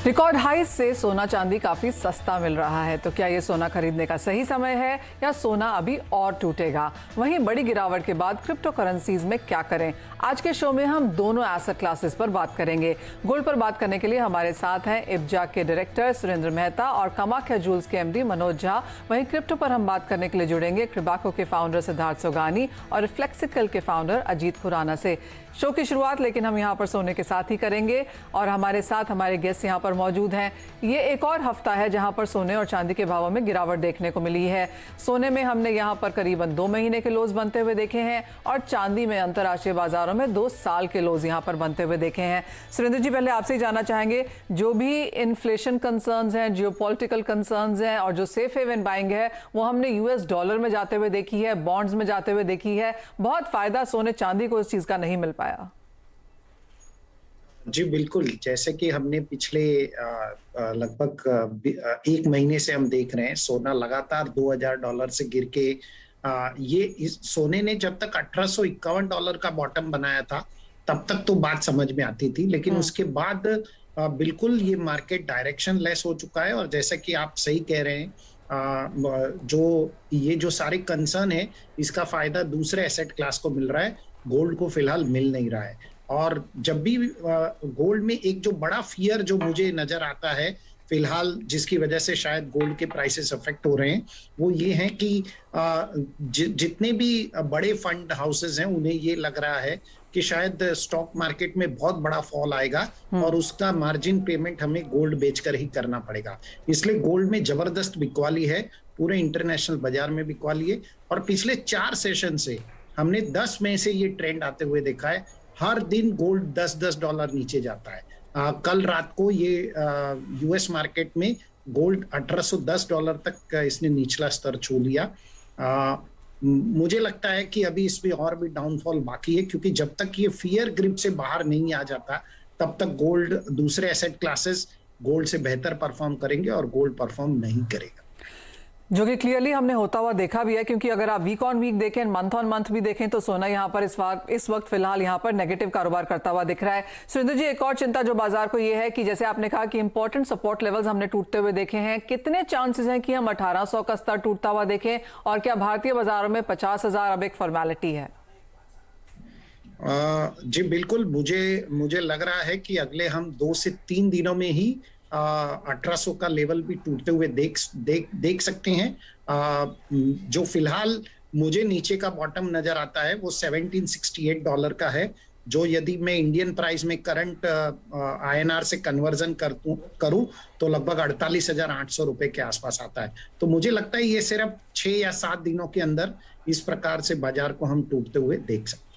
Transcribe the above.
Record high से सोना चांदी काफी सस्ता मिल रहा है, तो क्या ये सोना खरीदने का सही समय है या सोना अभी और टूटेगा? वहीं बड़ी गिरावट के बाद क्रिप्टो करेंसीज में क्या करें? आज के शो में हम दोनों एसेट क्लासेस पर बात करेंगे। गोल्ड पर बात करने के लिए हमारे साथ हैं इब्जा के डायरेक्टर सुरेंद्र मेहता और कामाख्या जूल्स के एमडी मनोज झा। वहीं क्रिप्टो पर हम बात करने के लिए जुड़ेंगे क्रिबाको के फाउंडर सिद्धार्थ सोगानी और रिफ्लेक्सिकल के फाउंडर अजीत खुराना से। शो की शुरुआत लेकिन हम यहाँ पर सोने के साथ ही करेंगे और हमारे साथ हमारे गेस्ट यहाँ पर मौजूद हैं। ये एक और हफ्ता है जहाँ पर सोने और चांदी के भावों में गिरावट देखने को मिली है। सोने में हमने यहाँ पर करीबन 2 महीने के लोज बनते हुए देखे हैं और चांदी में अंतर्राष्ट्रीय बाजारों में 2 साल के लोज यहाँ पर बनते हुए देखे हैं। सुरेंद्र जी, पहले आपसे ही जानना चाहेंगे, जो भी इन्फ्लेशन कंसर्न्स हैं, जियोपॉलिटिकल कंसर्न्स हैं और जो सेफ हेवन बाइंग है वो हमने यूएस डॉलर में जाते हुए देखी है, बॉन्ड्स में जाते हुए देखी है। बहुत फायदा सोने चांदी को इस चीज का नहीं मिल पाया। जी बिल्कुल, जैसे कि हमने पिछले लगभग 1 महीने से हम देख रहे हैं सोना लगातार $2000 से गिर के ये इस सोने ने जब तक $1851 का बॉटम बनाया था तब तक तो बात समझ में आती थी, लेकिन उसके बाद बिल्कुल ये मार्केट डायरेक्शन लेस हो चुका है। और जैसा कि आप सही कह रहे हैं, जो सारे कंसर्न है इसका फायदा दूसरे एसेट क्लास को मिल रहा है, गोल्ड को फिलहाल मिल नहीं रहा है। और जब भी गोल्ड में एक जो बड़ा फियर जो मुझे नजर आता है फिलहाल, जिसकी वजह से शायद गोल्ड के प्राइसेस अफेक्ट हो रहे हैं, वो ये है कि जितने भी बड़े फंड हाउसेस हैं उन्हें ये लग रहा है कि शायद स्टॉक मार्केट में बहुत बड़ा फॉल आएगा और उसका मार्जिन पेमेंट हमें गोल्ड बेचकर ही करना पड़ेगा। इसलिए गोल्ड में जबरदस्त बिकवाली है, पूरे इंटरनेशनल बाजार में बिकवाली है। और पिछले 4 सेशन से हमने 10 में से ये ट्रेंड आते हुए देखा है, हर दिन गोल्ड $10 नीचे जाता है। कल रात को ये यूएस मार्केट में गोल्ड $1810 तक इसने निचला स्तर छू लिया। मुझे लगता है कि अभी इसमें और भी डाउनफॉल बाकी है, क्योंकि जब तक ये फियर ग्रिप से बाहर नहीं आ जाता तब तक गोल्ड, दूसरे एसेट क्लासेस गोल्ड से बेहतर परफॉर्म करेंगे और गोल्ड परफॉर्म नहीं करेगा, जो कि क्लियरली हमने होता हुआ देखा भी है। क्योंकि अगर आप वीक ऑन वीक देखें, मंथ ऑन मंथ भी देखें, तो सोना यहाँ पर इस वक्त फिलहाल यहाँ पर नेगेटिव कारोबार करता हुआ दिख रहा है। सुरेंद्र जी, एक और चिंता जो बाजार को ये है कि जैसे आपने कहा कि इंपॉर्टेंट सपोर्ट लेवल्स हमने टूटते हुए देखे हैं, कितने चांसेस हैं कि हम 1800 का स्तर टूटता हुआ देखें, और क्या भारतीय बाजारों में 50,000 अब एक फॉर्मेलिटी है? जी बिल्कुल, मुझे लग रहा है कि अगले हम 2 से 3 दिनों में ही 1800 का लेवल भी टूटते हुए देख सकते हैं। जो फिलहाल मुझे नीचे का बॉटम नजर आता है वो $1768 का है, जो यदि मैं इंडियन प्राइस में करंट INR से कन्वर्जन करूं तो लगभग 48,800 रुपए के आसपास आता है। तो मुझे लगता है ये सिर्फ 6 या 7 दिनों के अंदर इस प्रकार से बाजार को हम टूटते हुए देख सकते हैं।